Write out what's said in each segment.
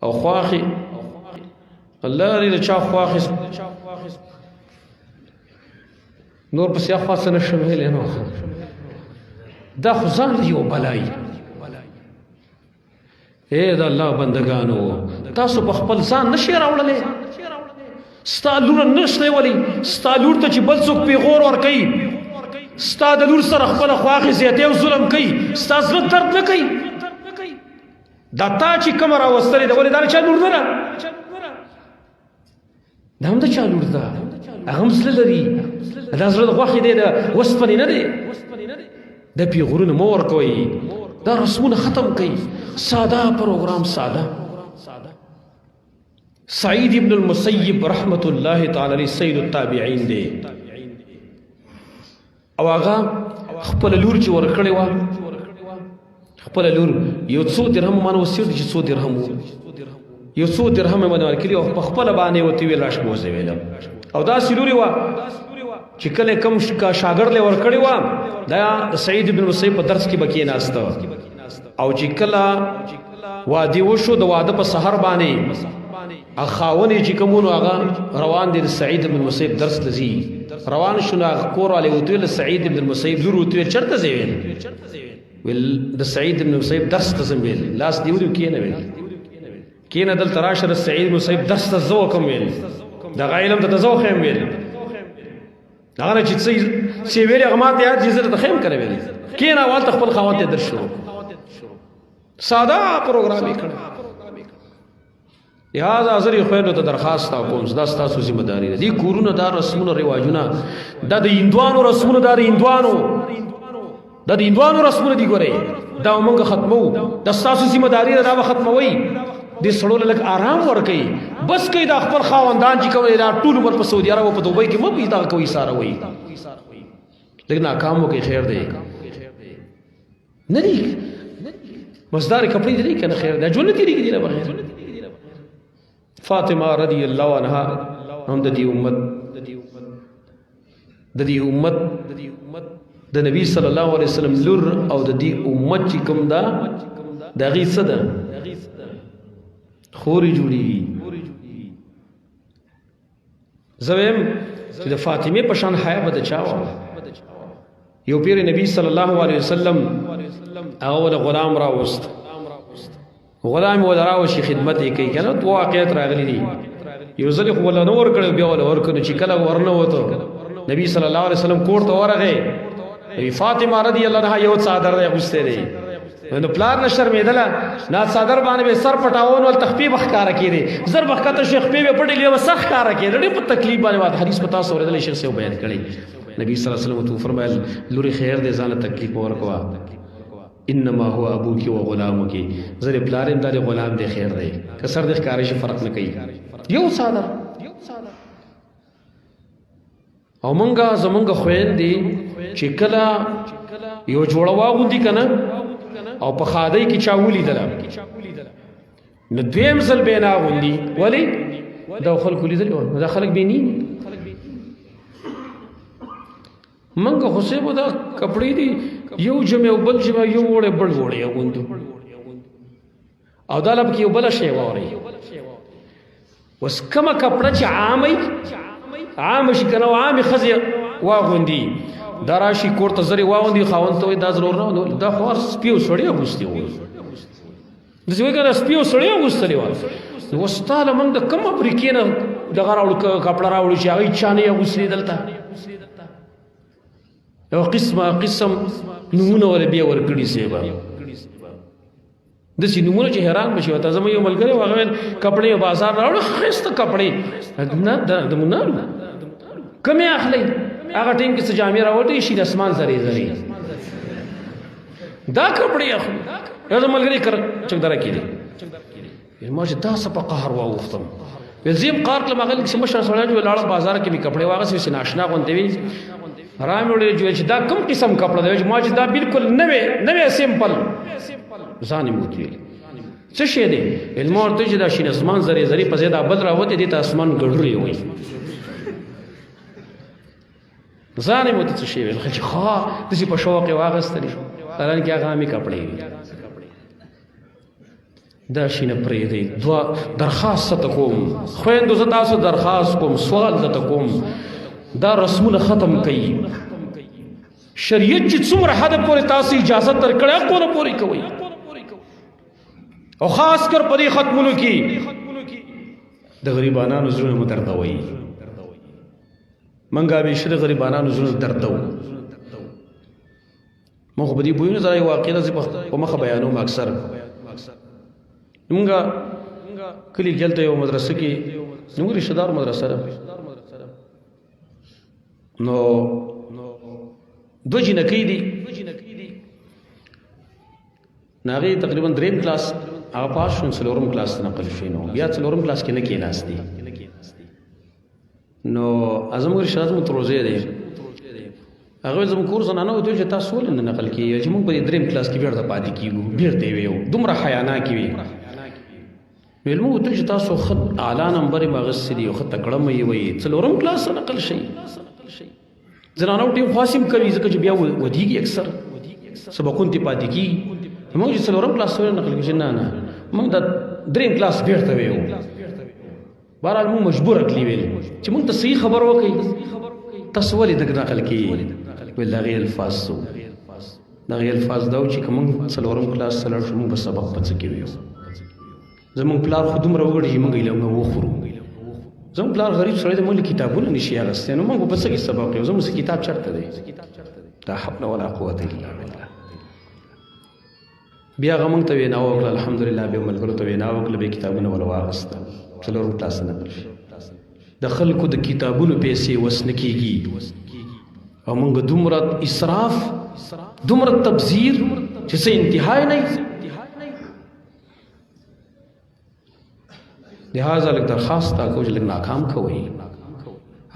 او خواخي الله لري چا خواخي نور پس یا خواست نشم ویلی نو دا خزان یو بلای اے دا الله بندگانو تاسو په خپل ځان نشي راوړلې ستا لور نشته ولی ستا لور ته چې بل څوک پیغور ور کوي ستا د لور سره خپل خواخي زیاته او ظلم کوي ستا زړه درد نه کوي دا تا چې کوم راوستلې دا ولې دا چا لور نه دا هم د چا لور ده هغه هم زړه لري دا زړه د غوښې دی د وسپنې نه دی د پیغورونه مه ورکوئ دا رسمونه ختم کوي ساده پروګرام ساده سعید ابن المسیب رحمت الله تعالی علیه سید التابعین دی او هغه خپل لور چې ورکړې وه خپل لور یو څو درهم مانه وسیر چې څو درهم یو څو درهم باندې ورکړي او په خپل باندې وتی ویل راش موزه ویل او دا سلوري وه چې کله کم شاګرد له ورکړي وه دا سعید ابن مسیب په درس کې بکی ناسته او چې کله وادي وشو د واده په سحر باندې اخاونی چې کومونو هغه روان دي د سعید ابن مسیب درس لذي روان شونه کور علی وتل سعید ابن مسیب لور وتل چرته زویل ول د سعید ابن مسیب درس ته زمویل لاس دیولو کینه ویل کینه دل تراشر سعید ابن مسیب درس ته زو کوم ویل د علم ته زو خیم ویل هغه چې څه ویل هغه ماته یاد جزر ته خیم کړی ویل کینه وال خپل خواته درشو ساده پروګرام یې کړ لہذا زری خوینو ته درخواست کوم دا ستاسو ذمہ داری ده دي کورونه دا رسمونه رواجونه دا د هندوانو رسمونه دا د هندوانو رسمونه دي ګورئ دا موږ ختمو دا ستاسو ذمہ داری ده دا ختموي د سړو لږ آرام ورکړي بس کوي دا خپل خاوندان چې کوي دا ټول عمر په سعودي عرب او په دوبۍ کې مو پیدا کوي ساره وي لیکن ناکامو کې خیر دی نه دی مزدار کپڑے دی کنه خیر دا جون دی دی نه بغیر فاطمه رضی الله عنها هم د دې امت د نبی صلی الله علیه وسلم لور او د دې امت چې کوم دا د غي صدا خوري جوړي زویم چې د فاطمه په شان حیا بد چاو یو پیر نبی صلی الله علیه وسلم اول غلام راوست غلام ول راوشي خدمت یې کوي کنه تو واقعیت راغلي دي یو ځل خو ولا نور کړو بیا ول ورکړو چې کله ورنه وته نبی صلی الله علیه وسلم کوړ ته ورغه فاطمه رضی الله عنها یو صادر غوسته دی نو پلار نه شرمېدله نا صادر باندې سر پټاون ول تخفیف ښکارا کړي زر وخت شیخ په پټي له وسخ ښکارا کړي په تکلیف باندې حدیث پتا سورې شیخ سے بیان کړي نبی صلی الله علیه وسلم تو فرمایل لوري خیر دې ځان تکلیف ورکوا انما هو ابوك وغلامك زر بلارم دار غلام دې خیر دی کسر دې ښکارا شي فرق نه کوي یو صادر او مونږه زمونږ خوین دي چې کله یو جوړه واغوندي کنه او په خادای کې چا ولیدل نو دویم ځل بینا غوندي ولی دا خلک لیدل دا خلک بینی منګه حسیبو دا کپڑے دي یو جمع او بل جمع یو وړه بل وړه غوندو او دا لب کې یو بل شی ووري وس کما کپڑا چې عام شي کنه عام خزي واغوندي دراشي کوړه زری واغوندي خاون ته دا ضرور نه دا خو سپیو سړی غوستي و د څه وکړه سپیو سړی غوستلی و نو واستاله موږ د کوم افریقینه دغه راوړ کپڑا راوړ چې هغه چانه غوستلی دلته یو قسم نمونه ول بیا ورکړي سیبا د سې نمونه چې حیران بشي وته زمو یو ملګری واغوي کپڑے بازار راوړ خسته کپڑے نه د مونږ کمه اخلي هغه ټیم کې سجامي راوړي شي د اسمان زری دا کپڑے اخلي یو ملګری کر چک درا کړي ما چې تاسو په قهر واوفتم زم قار کله مغل کې مشر سره جو لاړ بازار کې به کپڑے واغسي سي ناشنا غونډې وي رام وړي جو چې دا کوم قسم کپڑا دی ما چې دا بالکل نوې سیمپل ځان موتی څه شي دی علم ورته چې دا شین اسمان زری په زیاده بل راوته دي ته اسمان ګړوري وي ځان موتی څه شي ویل چې خا د په شوق واغستري الان کې هغه می کپڑے دا شینه پرېږدئ. دوه درخواست ته کوم خویندو، زه تاسو درخواست کوم، سوال درته کوم، دا رسمونه ختم کړئ. شریعت چې څومره حد پورې تاسو اجازه درکړې هغه پورې کوئ، او خاص کر په دې ختمونو کې د غریبانو زړونه مو دردوي. منګه همیشه د غریبانو زړونه دردو. موږ په دې پوهېږو زه یو واقعه زه په مخه بیانوم. اکثر موږ کلي دلته یو مدرسه کې زموږ رشته دار مدرسه ده، نو دو جنکۍ دي، هغې تقریبا 3 کلاس هغه پاس شو، 4 کلاس ته نقل شوي، نو بیا 4 کلاس کې نه کېناستې. نو زموږ رشته دار زموږ تروزی دی، هغه زموږ کور زنانه وتوی چې تاسو ولې نه نقل کېږئ چې موږ په دې 3 کلاس کې بېرته پاتې کېږو. بېرته یې ویو، دومره حیاناکې وي. ویل موږ وتوی چې تاسو ښه اعلی نمبر یې اخیستی دي او ښه تکړه مې وایي، 4 کلاس ته نقل شئ. زنانو ټیم خاص هم کوي ځکه چې بیا ودیږي، اکثر سبقونه ترې پاتې کېږي. موږ چې 4 کلاس ته نقل کړو چې نه موږ دا 3 کلاس بېرته ویو. بهرحال موږ مجبوره کړي ویل چې موږ ته صحیح خبر وکړئ، تاسو ولې دغه نقل کېږئ. ویل د هغې الفاظ څه وو؟ د هغې الفاظ دا وو چې که موږ 4 کلاس ته لاړ شو موږ به سبق په څه کې ویو. زموږ پلار خو دومره وګړي چې موږ یې لږ وخورو. زموږ پلار غریب سړی دی، موږ کتابونه نشي اخیستی، نو موږ به په څه کې سبق ویو. زموږ کتاب چېرته دی؟ لا حول ولا قوة الا بالله. بیا هغه موږ ته وینا وکړه، الحمدلله بیا ملګرو ته وینا وکړه، بیا کتابونه ول واخیستل. 4 کلاس نه نقل شي. د خلکو د کتابونو پیسې وس نه کېږي، او موږ دومره اسراف، دومره تبذیر چې څه انتهای نه. لہذا لږ درخواست تا کوم چې لږ ناکام کوئ،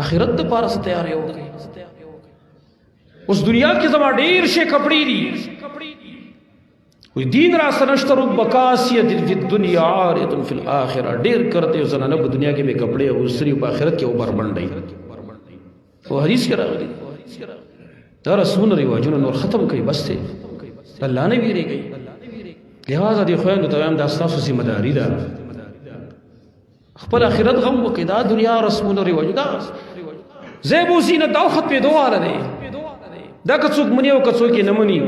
آخرت دپاره څه تیاری وکړئ. اوس دنیا کې زما ډېر شی کپړې دي، وی دین را سنشتر بکاسیت فی الدنیا عاریت فی الاخرہ. ډېر کرتے یو زنانه په دنیا کې به کپړې اغوستري، په آخرت کې اوبر بنډئ. او حدیث کې راغلی دا رسمونه رواجونه نور ختم کړئ، بس دی الله نه ویرېږئ. لہذا دې خویندو ته وایم دا ستاسو ذمه داري ده، خپل آخرت غم وکړئ. دا دنیا رسمونه رواجونه دا زیب و زینت دا ختمېدو واله دی. دا که څوک مني او که څوک یې نه مني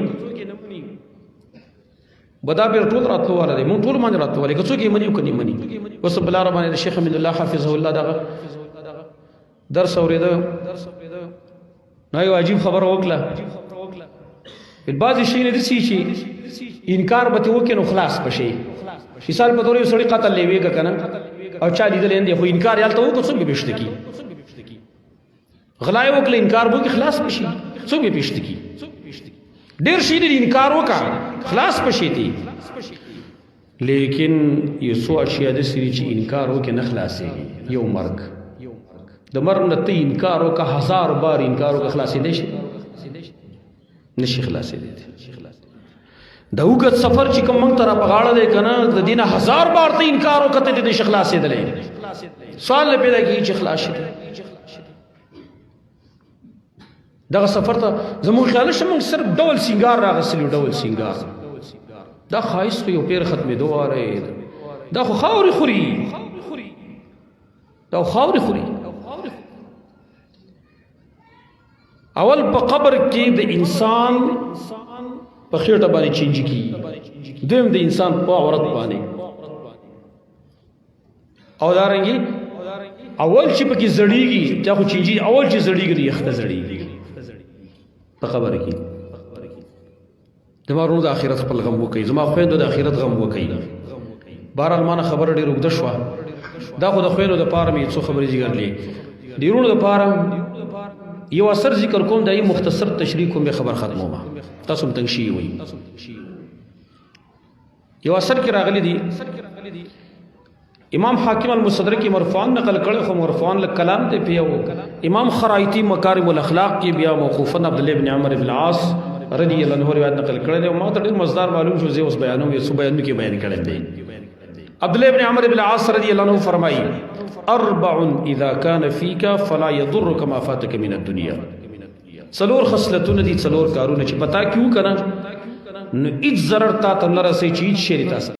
بدا بیر ټول راتلو والا دی، مونږ ټول باندې راتلو والا، که څوک یې مني او که نه مني. اوس په لاره باندې د شیخ حمید الله حافظه الله دغه درس اورېده، نو یو عجیب خبره وکړه. بعضې شیونه داسې چې انکار به ترې وکړې نو خلاص به شي. مثال په طور یو سړي قتل لیوېږه که نه، او چا لیدلی نه دی، خو انکار یې هلته وکړو څوک به پېشته کي. غلا یې وکړه انکار به وکړي خلاص به شي، څوک به پېشته کي. ډېر شي دی انکار وکړه خلاص به شي دی، لیکن یو څو اشیا داسې دي چې انکار وکړې نه خلاصېږي. یو مرګ، د مرګ نه ته انکار وکړه 1000 بار انکار وکړه خلاصېدی شي نشي خلاصېدی. د اوږد سفر چې کوم موږ ته را په غاړه دی که نه، د دې نه 1000 بار ته انکار وکړه ته دې نشي خلاصېدلی. سوال نه پیدا کېږي چې خلاص شي. دغه سفر ته زموږ خیال نشته موږ صرف ډول سینګار راغستلي، ډول سینګار دا ښایست خو یو پیر ختمېدو واره، دا خو خاورې خوري، دا خاورې خوري. اول په قبر کې د انسان په خېټه باندې چینجي کېږي، دویم د انسان په عورت باندې، او دارنګې اول چې پکې زړېږي دا خو چینجي اول چې زړېږي د یخته زړېږي په قبر کې. زما ورونو د آخرت خپل غم وکړئ، زما خویندو د آخرت غم وکړئ. بهرحال ما نه خبره ډېره اوږده شوه، دا خو د خویندو دپاره مې څو خبرې ذکر کړلې. د ورونو دپاره یو اثر ذکر کوم، دا یې مختصر تشریح کوم، بیا خبر ختمومه، تاسو هم تنګ شوي وئ. یو اثر کې راغلی دی، امام حاکم المستدرک کی مرفوعاً نقل کړي، خو مرفوعاً لږ کلام دی په یو. امام خرائطی مکارم الاخلاق کې بیا موقوفاً عبدالله بن عمر بن العاص رضی الله عنه روایت نقل کړی دی. ما ته ډېر مزدار معلوم شو، زه اوس بیانوم، یو څو بیانونو کې بیان کړی دی. عبدالله بن عمر بن العاص رضی الله عنه فرمایي: 4 اذا كان فيك فلا يضرك ما فاتك من الدنيا. 4 خصلتونه دي، 4 کارونه چې پتا کیو کنه نو هیڅ ضرر تا ته نه رسي، چې هیڅ شی تا سره